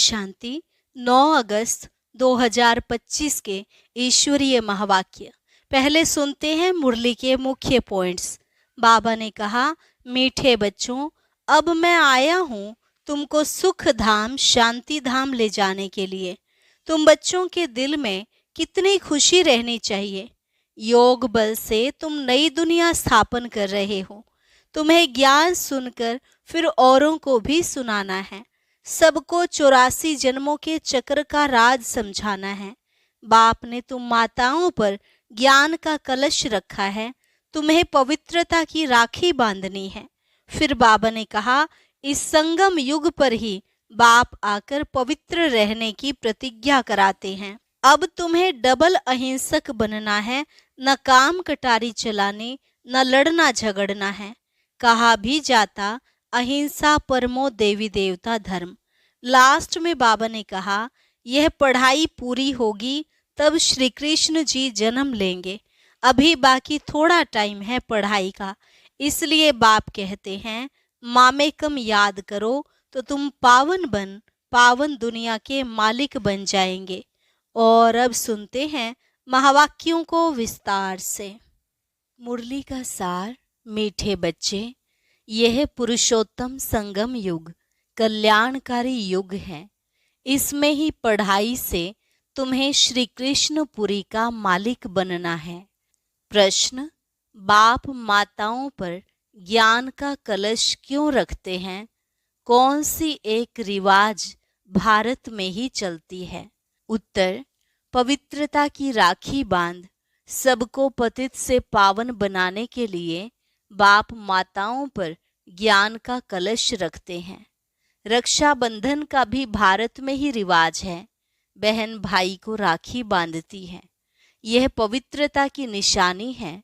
शांति। 9 अगस्त 2025 के ईश्वरीय महावाक्य। पहले सुनते हैं मुरली के मुख्य पॉइंट्स। बाबा ने कहा, मीठे बच्चों, अब मैं आया हूँ तुमको सुख धाम शांति धाम ले जाने के लिए। तुम बच्चों के दिल में कितनी खुशी रहनी चाहिए। योग बल से तुम नई दुनिया स्थापन कर रहे हो। तुम्हें ज्ञान सुनकर फिर औरों को भी सुनाना है। सबको 84 जन्मों के चक्र का राज समझाना है। बाप ने तुम माताओं पर ज्ञान का कलश रखा है। तुम्हें पवित्रता की राखी बांधनी है। फिर बाबा ने कहा, इस संगम युग पर ही बाप आकर पवित्र रहने की प्रतिज्ञा कराते हैं। अब तुम्हें डबल अहिंसक बनना है। न काम कटारी चलाने, न लड़ना झगड़ना है। कहा भी जाता, अहिंसा परमो देवी देवता धर्म। लास्ट में बाबा ने कहा, यह पढ़ाई पूरी होगी तब श्री कृष्ण जी जन्म लेंगे। अभी बाकी थोड़ा टाइम है पढ़ाई का, इसलिए बाप कहते हैं, मामेकम याद करो तो तुम पावन दुनिया के मालिक बन जाएंगे। और अब सुनते हैं महावाक्यों को विस्तार से। मुरली का सार। मीठे बच्चे, यह पुरुषोत्तम संगम युग कल्याणकारी युग है। इसमें ही पढ़ाई से तुम्हें श्री कृष्णपुरी का मालिक बनना है। प्रश्न, बाप माताओं पर ज्ञान का कलश क्यों रखते हैं? कौन सी एक रिवाज भारत में ही चलती है? उत्तर, पवित्रता की राखी बांध सबको पतित से पावन बनाने के लिए बाप माताओं पर ज्ञान का कलश रखते हैं। रक्षाबंधन का भी भारत में ही रिवाज है। बहन भाई को राखी बांधती है। यह पवित्रता की निशानी है।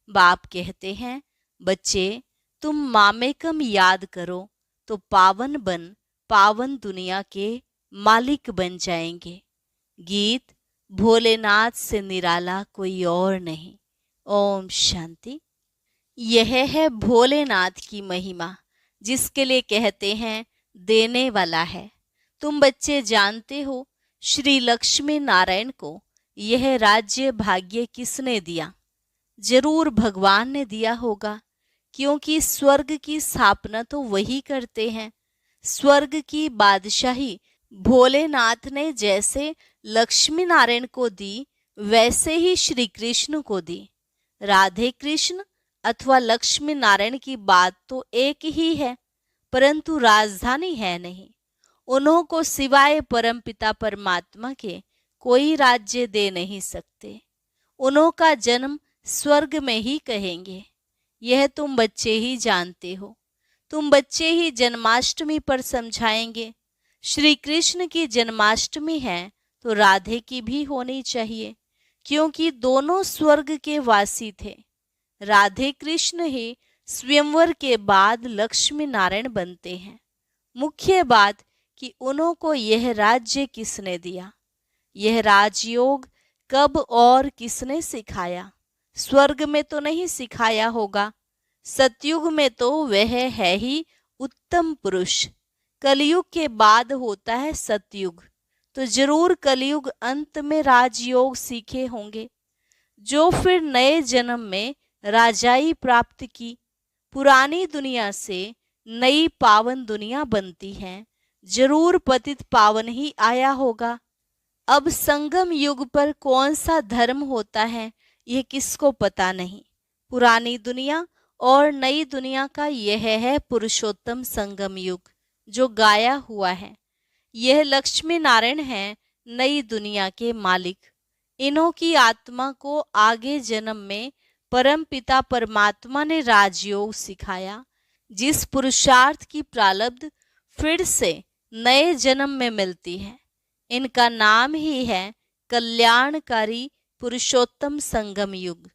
बाप कहते हैं, बच्चे, तुम मामेकम याद करो तो पावन दुनिया के मालिक बन जाएंगे। गीत, भोलेनाथ से निराला कोई और नहीं। ओम शांति। यह है भोलेनाथ की महिमा, जिसके लिए कहते हैं देने वाला है। तुम बच्चे जानते हो, श्री लक्ष्मी नारायण को यह राज्य भाग्य किसने दिया? जरूर भगवान ने दिया होगा, क्योंकि स्वर्ग की स्थापना तो वही करते हैं। स्वर्ग की बादशाही भोलेनाथ ने जैसे लक्ष्मी नारायण को दी, वैसे ही श्री कृष्ण को दी। राधे कृष्ण अथवा लक्ष्मी नारायण की बात तो एक ही है, परंतु राजधानी है नहीं। उन्हों को सिवाय परमपिता परमात्मा के कोई राज्य दे नहीं सकते। उन्हों का जन्म स्वर्ग में ही कहेंगे। यह तुम बच्चे ही जानते हो। तुम बच्चे ही जन्माष्टमी पर समझाएंगे। श्री कृष्ण की जन्माष्टमी है तो राधे की भी होनी चाहिए, क्योंकि दोनों स्वर्ग के वासी थे। राधे कृष्ण ही स्वयंवर के बाद लक्ष्मी नारायण बनते हैं। मुख्य बात कि उन्हों को यह राज्य किसने दिया? यह राजयोग कब और किसने सिखाया? स्वर्ग में तो नहीं सिखाया होगा। सतयुग में तो वह है ही उत्तम पुरुष। कलयुग के बाद होता है सतयुग, तो जरूर कलयुग अंत में राजयोग सीखे होंगे, जो फिर नए जन्म में राजाई प्राप्त की। पुरानी दुनिया से नई पावन दुनिया बनती है। जरूर पतित पावन ही आया होगा। अब संगम युग पर कौन सा धर्म होता है, यह किसको पता नहीं। पुरानी दुनिया और नई दुनिया का यह है पुरुषोत्तम संगम युग, जो गाया हुआ है। यह लक्ष्मी नारायण है, नई दुनिया के मालिक। इन्हों की आत्मा को आगे जन्म में परम पिता परमात्मा ने राजयोग सिखाया, जिस पुरुषार्थ की प्रारब्ध फिर से नए जन्म में मिलती है। इनका नाम ही है कल्याणकारी पुरुषोत्तम संगम युग।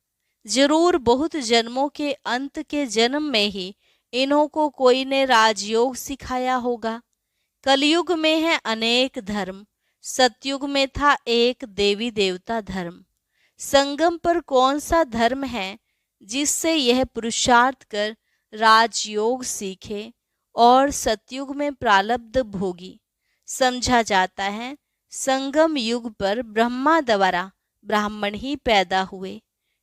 जरूर बहुत जन्मों के अंत के जन्म में ही इन्हों को कोई ने राजयोग सिखाया होगा। कलयुग में है अनेक धर्म, सतयुग में था एक देवी देवता धर्म। संगम पर कौन सा धर्म है जिससे यह पुरुषार्थ कर राजयोग सीखे और सतयुग में प्रारब्ध भोगी? समझा जाता है संगम युग पर ब्रह्मा द्वारा ब्राह्मण ही पैदा हुए।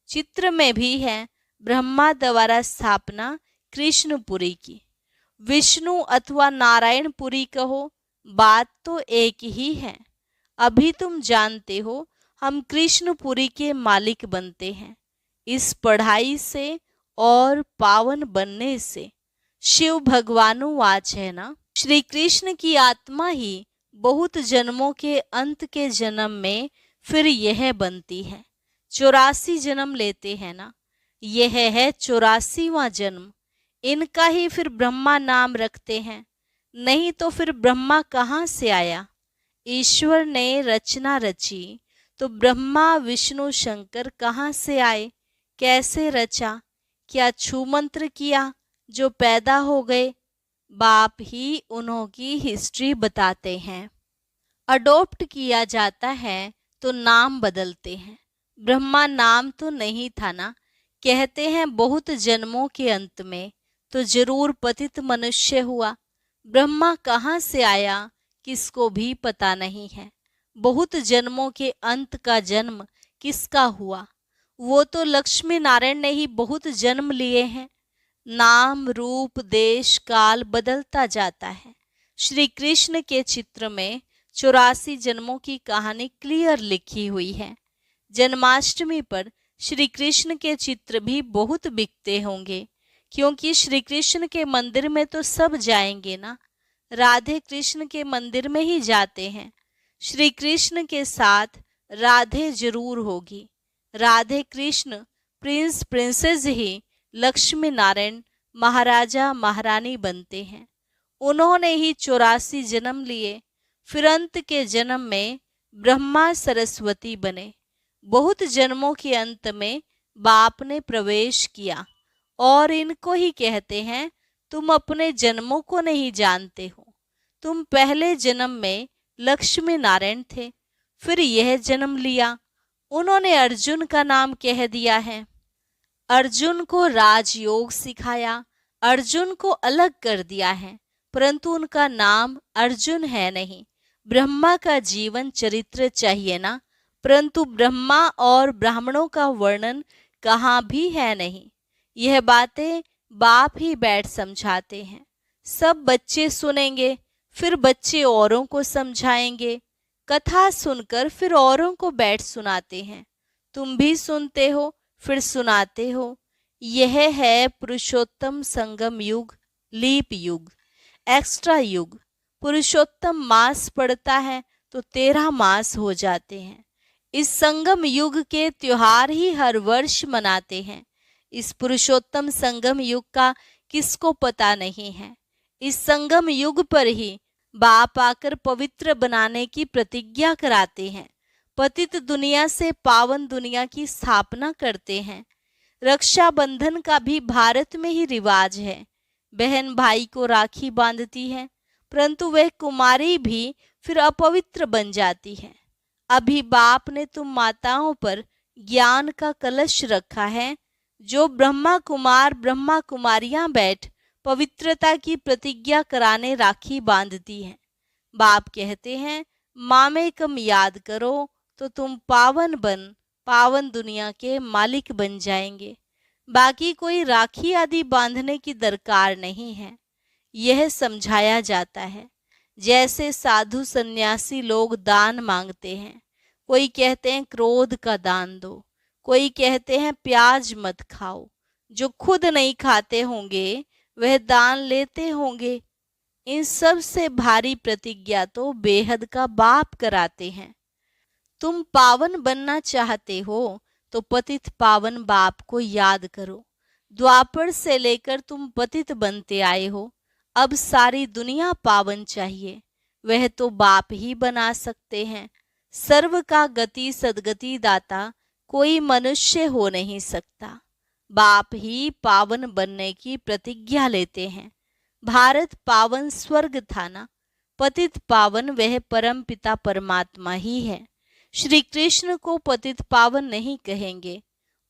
चित्र में भी है ब्रह्मा द्वारा स्थापना कृष्णपुरी की। विष्णु अथवा नारायणपुरी कहो, बात तो एक ही है। अभी तुम जानते हो हम कृष्णपुरी के मालिक बनते हैं इस पढ़ाई से और पावन बनने से। शिव भगवानुवाच है ना, श्री कृष्ण की आत्मा ही बहुत जन्मों के अंत के जन्म में फिर यह बनती है। 84 जन्म लेते हैं ना, यह है 84वां जन्म। इनका ही फिर ब्रह्मा नाम रखते हैं। नहीं तो फिर ब्रह्मा कहाँ से आया? ईश्वर ने रचना रची तो ब्रह्मा विष्णु शंकर कहाँ से आए? कैसे रचा? क्या छू मंत्र किया जो पैदा हो गए? बाप ही उन्हों की हिस्ट्री बताते हैं। अडॉप्ट किया जाता है तो नाम बदलते हैं। ब्रह्मा नाम तो नहीं था ना। कहते हैं बहुत जन्मों के अंत में तो जरूर पतित मनुष्य हुआ। ब्रह्मा कहाँ से आया किसको भी पता नहीं है। बहुत जन्मों के अंत का जन्म किसका हुआ? वो तो लक्ष्मी नारायण ने ही बहुत जन्म लिए हैं। नाम रूप देश काल बदलता जाता है। श्री कृष्ण के चित्र में 84 जन्मों की कहानी क्लियर लिखी हुई है। जन्माष्टमी पर श्री कृष्ण के चित्र भी बहुत बिकते होंगे, क्योंकि श्री कृष्ण के मंदिर में तो सब जाएंगे ना। राधे कृष्ण के मंदिर में ही जाते हैं। श्री कृष्ण के साथ राधे जरूर होगी। राधे कृष्ण प्रिंस प्रिंसेस ही लक्ष्मी नारायण महाराजा महारानी बनते हैं। उन्होंने ही 84 जन्म लिए। फिर अंत के जन्म में ब्रह्मा सरस्वती बने। बहुत जन्मों के अंत में बाप ने प्रवेश किया और इनको ही कहते हैं तुम अपने जन्मों को नहीं जानते हो। तुम पहले जन्म में लक्ष्मी नारायण थे, फिर यह जन्म लिया। उन्होंने अर्जुन का नाम कह दिया है। अर्जुन को राजयोग सिखाया, अर्जुन को अलग कर दिया है, परंतु उनका नाम अर्जुन है नहीं। ब्रह्मा का जीवन चरित्र चाहिए ना, परंतु ब्रह्मा और ब्राह्मणों का वर्णन कहाँ भी है नहीं। यह बातें बाप ही बैठ समझाते हैं। सब बच्चे सुनेंगे, फिर बच्चे औरों को समझाएंगे। कथा सुनकर फिर औरों को बैठ सुनाते हैं। तुम भी सुनते हो फिर सुनाते हो। यह है पुरुषोत्तम संगम युग, लीप युग, एक्स्ट्रा युग। पुरुषोत्तम मास पड़ता है तो 13 मास हो जाते हैं। इस संगम युग के त्योहार ही हर वर्ष मनाते हैं। इस पुरुषोत्तम संगम युग का किसको पता नहीं है। इस संगम युग पर ही बाप आकर पवित्र बनाने की प्रतिज्ञा कराते हैं। पतित दुनिया से पावन दुनिया की स्थापना करते हैं। रक्षाबंधन का भी भारत में ही रिवाज है। बहन भाई को राखी बांधती है, परंतु वह कुमारी भी फिर अपवित्र बन जाती है। अभी बाप ने तुम माताओं पर ज्ञान का कलश रखा है। जो ब्रह्मा कुमार ब्रह्मा कुमारियां बैठ पवित्रता की प्रतिज्ञा कराने राखी बांधती हैं। बाप कहते हैं मामेकम याद करो तो तुम पावन बन पावन दुनिया के मालिक बन जाएंगे। बाकी कोई राखी आदि बांधने की दरकार नहीं है। यह समझाया जाता है। जैसे साधु सन्यासी लोग दान मांगते हैं। कोई कहते हैं क्रोध का दान दो, कोई कहते हैं प्याज मत खाओ। जो खुद नहीं खाते होंगे वह दान लेते होंगे। इन सब से भारी प्रतिज्ञा तो बेहद का बाप कराते हैं। तुम पावन बनना चाहते हो तो पतित पावन बाप को याद करो। द्वापर से लेकर तुम पतित बनते आए हो। अब सारी दुनिया पावन चाहिए, वह तो बाप ही बना सकते हैं। सर्व का गति सदगति दाता कोई मनुष्य हो नहीं सकता। बाप ही पावन बनने की प्रतिज्ञा लेते हैं। भारत पावन स्वर्ग था ना, पतित पावन वह परम पिता परमात्मा ही है। श्री कृष्ण को पतित पावन नहीं कहेंगे।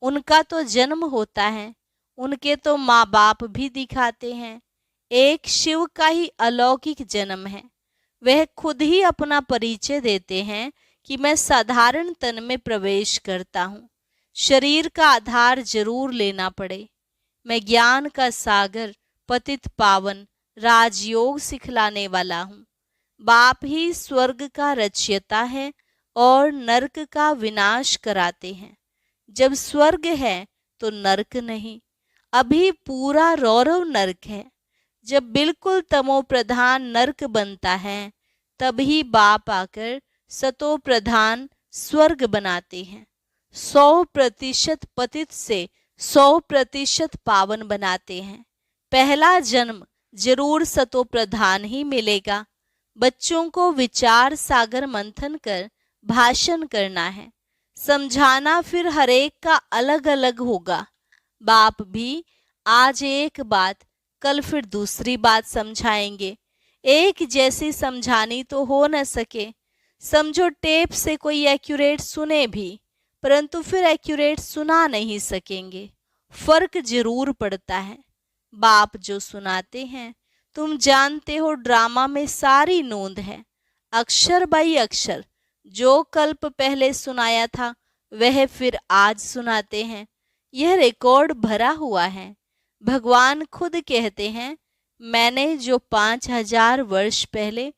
उनका तो जन्म होता है, उनके तो माँ बाप भी दिखाते हैं। एक शिव का ही अलौकिक जन्म है। वह खुद ही अपना परिचय देते हैं कि मैं साधारण तन में प्रवेश करता हूँ। शरीर का आधार जरूर लेना पड़े। मैं ज्ञान का सागर, पतित पावन, राजयोग सिखलाने वाला हूँ। बाप ही स्वर्ग का रचयिता है और नरक का विनाश कराते हैं। जब स्वर्ग है तो नरक नहीं। अभी पूरा रौरव नरक है। जब बिल्कुल तमो प्रधान नरक बनता है, तभी बाप आकर सतो प्रधान स्वर्ग बनाते हैं। 100% पतित से 100% पावन बनाते हैं। पहला जन्म जरूर सतो प्रधान ही मिलेगा। बच्चों को विचार सागर मंथन कर भाषण करना है। समझाना फिर हरेक का अलग अलग होगा। बाप भी आज एक बात, कल फिर दूसरी बात समझाएंगे। एक जैसी समझानी तो हो न सके। समझो टेप से कोई एक्यूरेट सुने भी, परंतु फिर एक्यूरेट सुना नहीं सकेंगे। फर्क जरूर पड़ता है। बाप जो सुनाते हैं, तुम जानते हो ड्रामा में सारी नोंद है, अक्षर बाई अक्षर। जो कल्प पहले सुनाया था वह फिर आज सुनाते हैं। यह रिकॉर्ड भरा हुआ है। भगवान खुद कहते हैं, मैंने जो 5000 वर्ष पहले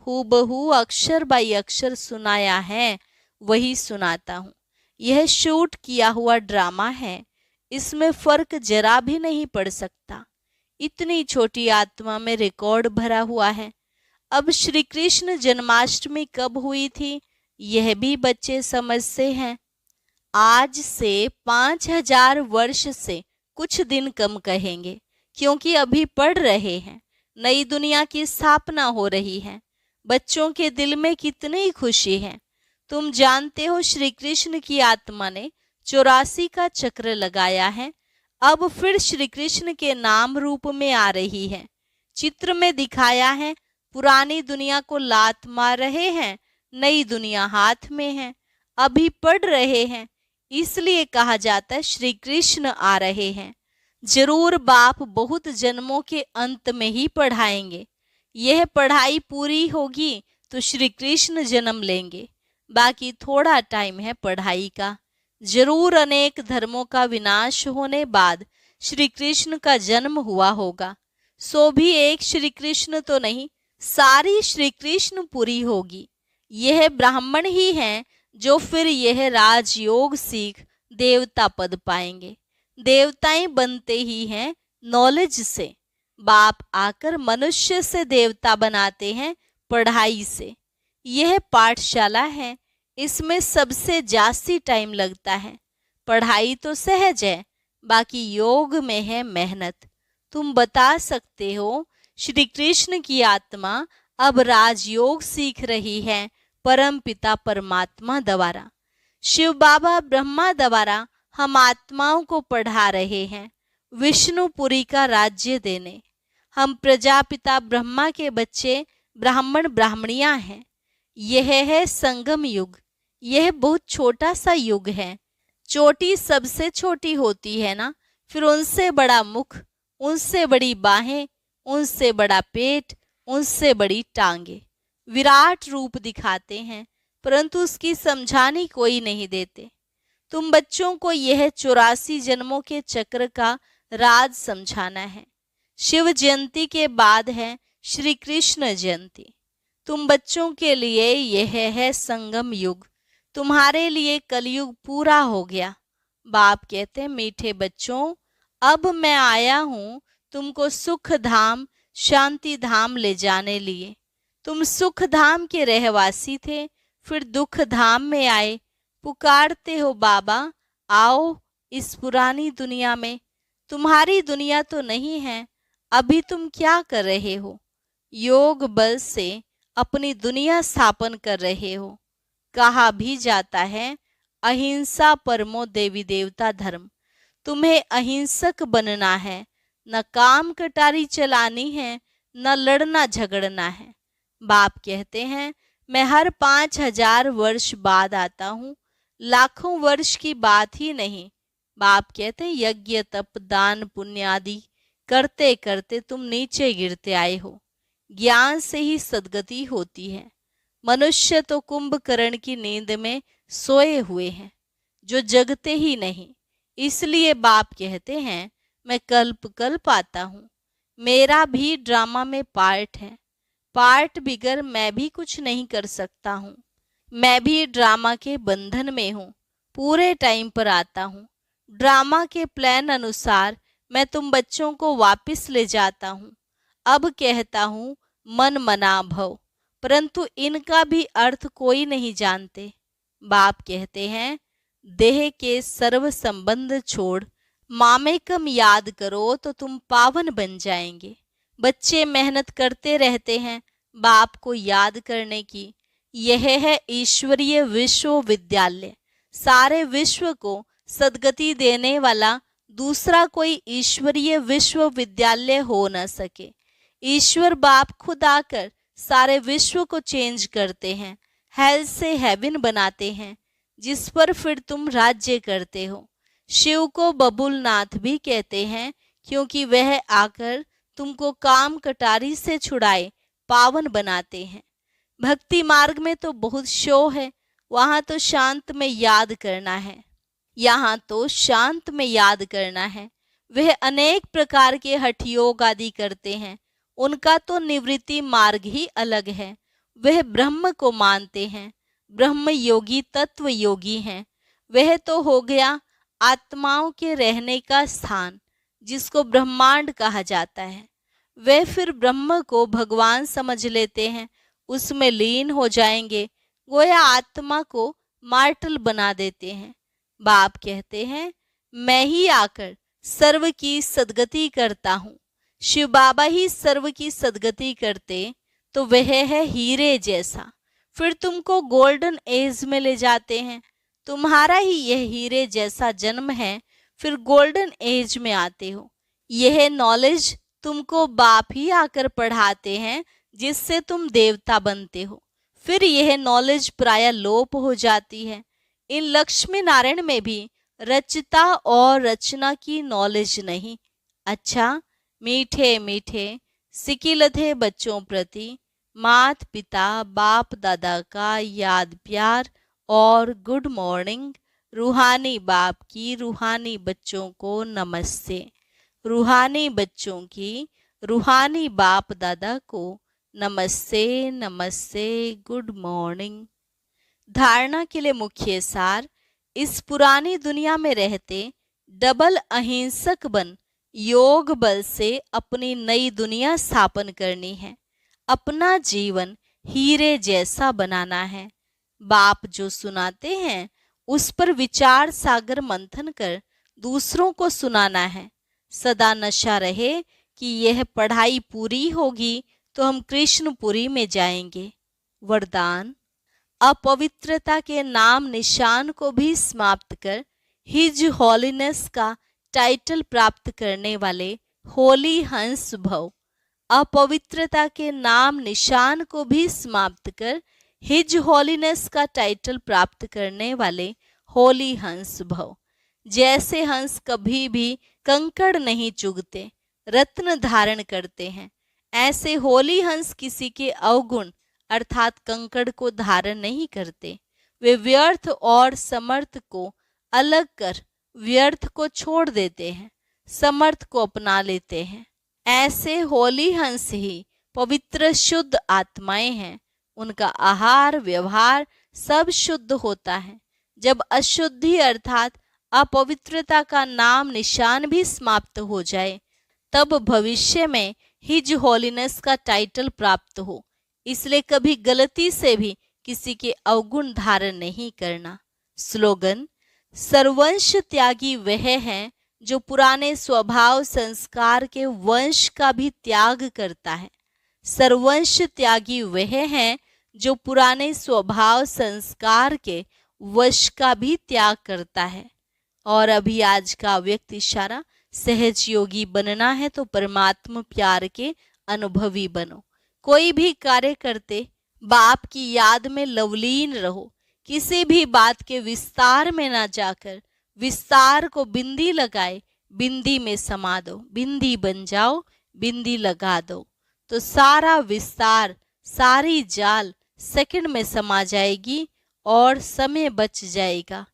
हूबहू अक्षर बाई अक्षर सुनाया है वही सुनाता हूँ। यह शूट किया हुआ ड्रामा है, इसमें फर्क जरा भी नहीं पड़ सकता। इतनी छोटी आत्मा में रिकॉर्ड भरा हुआ है। अब श्री कृष्ण जन्माष्टमी कब हुई थी यह भी बच्चे समझते हैं। आज से 5000 वर्ष से कुछ दिन कम कहेंगे, क्योंकि अभी पढ़ रहे हैं। नई दुनिया की स्थापना हो रही है। बच्चों के दिल में कितनी खुशी है। तुम जानते हो श्री कृष्ण की आत्मा ने 84 का चक्र लगाया है। अब फिर श्री कृष्ण के नाम रूप में आ रही है। चित्र में दिखाया है, पुरानी दुनिया को लात मार रहे हैं, नई दुनिया हाथ में है। अभी पढ़ रहे हैं, इसलिए कहा जाता है श्री कृष्ण आ रहे हैं। जरूर बाप बहुत जन्मों के अंत में ही पढ़ाएंगे। यह पढ़ाई पूरी होगी तो श्री कृष्ण जन्म लेंगे। बाकी थोड़ा टाइम है पढ़ाई का। जरूर अनेक धर्मों का विनाश होने बाद श्री कृष्ण का जन्म हुआ होगा। सो भी एक श्री कृष्ण तो नहीं, सारी श्री कृष्ण पूरी होगी। यह ब्राह्मण ही हैं जो फिर यह राजयोग सीख देवता पद पाएंगे। देवताएं बनते ही हैं नॉलेज से। बाप आकर मनुष्य से देवता बनाते हैं पढ़ाई से। यह पाठशाला है, इसमें सबसे जास्ती टाइम लगता है। पढ़ाई तो सहज है, बाकी योग में है मेहनत। तुम बता सकते हो श्री कृष्ण की आत्मा अब राजयोग सीख रही है परम पिता परमात्मा द्वारा। शिव बाबा ब्रह्मा द्वारा हम आत्माओं को पढ़ा रहे हैं विष्णुपुरी का राज्य देने। हम प्रजापिता ब्रह्मा के बच्चे ब्राह्मण ब्राह्मणियां हैं। यह है संगम युग। यह बहुत छोटा सा युग है। चोटी सबसे छोटी होती है ना, फिर उनसे बड़ा मुख, उनसे बड़ी बाहें, उनसे बड़ा पेट, उनसे बड़ी टांगे। विराट रूप दिखाते हैं, परंतु उसकी समझानी कोई नहीं देते। तुम बच्चों को यह 84 जन्मों के चक्र का राज समझाना है। शिव जयंती के बाद है श्री कृष्ण जयंती। तुम बच्चों के लिए यह है संगम युग। तुम्हारे लिए कलयुग पूरा हो गया। बाप कहते हैं, मीठे बच्चों, अब मैं आया हूँ तुमको सुख धाम शांति धाम ले जाने लिए। तुम सुख धाम के रहवासी थे, फिर दुख धाम में आए। पुकारते हो बाबा आओ इस पुरानी दुनिया में। तुम्हारी दुनिया तो नहीं है। अभी तुम क्या कर रहे हो? योग बल से अपनी दुनिया स्थापन कर रहे हो। कहा भी जाता है अहिंसा परमो देवी देवता धर्म। तुम्हें अहिंसक बनना है, न काम कटारी चलानी है, न लड़ना झगड़ना है। बाप कहते हैं, मैं हर 5000 वर्ष बाद आता हूँ, लाखों वर्ष की बात ही नहीं। बाप कहते हैं, यज्ञ तप दान पुण्य आदि करते करते तुम नीचे गिरते आए हो। ज्ञान से ही सद्गति होती है। मनुष्य तो कुंभकर्ण की नींद में सोए हुए हैं, जो जगते ही नहीं। इसलिए बाप कहते हैं, मैं कल्प कल्प आता हूँ। मेरा भी ड्रामा में पार्ट है। पार्ट बिगर मैं भी कुछ नहीं कर सकता हूँ। मैं भी ड्रामा के बंधन में हूँ। पूरे टाइम पर आता हूँ। ड्रामा के प्लान अनुसार मैं तुम बच्चों को वापस ले जाता हूँ। अब कहता हूँ मन मना भव, परंतु इनका भी अर्थ कोई नहीं जानते। बाप कहते हैं, देह के सर्व संबंध छोड़ मामेकम याद करो तो तुम पावन बन जाएंगे। बच्चे मेहनत करते रहते हैं बाप को याद करने की। यह है ईश्वरीय विश्वविद्यालय। सारे विश्व को सद्गति देने वाला दूसरा कोई ईश्वरीय विश्वविद्यालय हो न सके। ईश्वर बाप खुद आकर सारे विश्व को चेंज करते हैं, हेल से हेवन बनाते हैं, जिस पर फिर तुम राज्य करते हो। शिव को बबुलनाथ भी कहते हैं, क्योंकि वह आकर तुमको काम कटारी से छुड़ाए पावन बनाते हैं। भक्ति मार्ग में तो बहुत शो है, वहां तो शांत में याद करना है। यहाँ तो शांत में याद करना है। वह अनेक प्रकार के हठ योग आदि करते हैं, उनका तो निवृत्ति मार्ग ही अलग है। वह ब्रह्म को मानते हैं, ब्रह्म योगी तत्व योगी हैं। वह तो हो गया आत्माओं के रहने का स्थान, जिसको ब्रह्मांड कहा जाता है। वे फिर ब्रह्म को भगवान समझ लेते हैं, उसमें लीन हो जाएंगे, गोया आत्मा को मार्टल बना देते हैं। बाप कहते हैं, मैं ही आकर सर्व की सद्गति करता हूँ। शिव बाबा ही सर्व की सद्गति करते तो वह है हीरे जैसा। फिर तुमको गोल्डन एज में ले जाते हैं। तुम्हारा ही यह हीरे जैसा जन्म है, फिर गोल्डन एज में आते हो। यह नॉलेज तुमको बाप ही आकर पढ़ाते हैं, जिससे तुम देवता बनते हो। फिर यह नॉलेज प्राय लोप हो जाती है। इन लक्ष्मी नारायण में भी रचता और रचना की नॉलेज नहीं। अच्छा, मीठे मीठे सिकिलधे बच्चों प्रति मात पिता बाप दादा का याद प्यार और गुड मॉर्निंग। रूहानी बाप की रूहानी बच्चों को नमस्ते। रूहानी बच्चों की रूहानी बाप दादा को नमस्ते नमस्ते, गुड मॉर्निंग। धारणा के लिए मुख्य सार, इस पुरानी दुनिया में रहते डबल अहिंसक बन योग बल से अपनी नई दुनिया स्थापन करनी है। अपना जीवन हीरे जैसा बनाना है। बाप जो सुनाते हैं उस पर विचार सागर मंथन कर दूसरों को सुनाना है। सदा नशा रहे कि यह पढ़ाई पूरी होगी तो हम कृष्णपुरी में जाएंगे। वरदान, अपवित्रता के नाम निशान को भी समाप्त कर हिज हॉलीनेस का टाइटल प्राप्त करने वाले होली हंस भव। अपवित्रता के नाम निशान को भी समाप्त कर हिज हॉलीनेस का टाइटल प्राप्त करने वाले होली हंस भव। जैसे हंस कभी भी कंकड़ नहीं चुगते, रत्न धारण करते हैं, ऐसे होली हंस किसी के अवगुण अर्थात कंकड़ को धारण नहीं करते। वे व्यर्थ और समर्थ को अलग कर व्यर्थ को छोड़ देते हैं, समर्थ को अपना लेते हैं। ऐसे होली हंस ही पवित्र शुद्ध आत्माएं हैं। उनका आहार व्यवहार सब शुद्ध होता है। जब अशुद्धि अर्थात अपवित्रता का नाम निशान भी समाप्त हो जाए, तब भविष्य में हिज होलीनेस का टाइटल प्राप्त हो। इसलिए कभी गलती से भी किसी के अवगुण धारण नहीं करना। स्लोगन, सर्वंश त्यागी वह है जो पुराने स्वभाव संस्कार के वंश का भी त्याग करता है। सर्वंश त्यागी वह है जो पुराने स्वभाव संस्कार के वश का भी त्याग करता है। और अभी आज का व्यक्ति इशारा, सहज योगी बनना है तो परमात्मा प्यार के अनुभवी बनो। कोई भी कार्य करते बाप की याद में लवलीन रहो। किसी भी बात के विस्तार में ना जाकर विस्तार को बिंदी लगाए बिंदी में समा दो। बिंदी बन जाओ, बिंदी लगा दो। तो सारा विस्तार, सारी जाल सेकंड में समा जाएगी और समय बच जाएगा।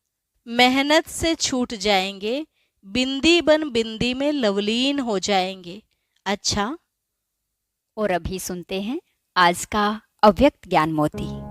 मेहनत से छूट जाएंगे, बिंदी बन बिंदी में लवलीन हो जाएंगे। अच्छा, और अभी सुनते हैं आज का अव्यक्त ज्ञान मोती।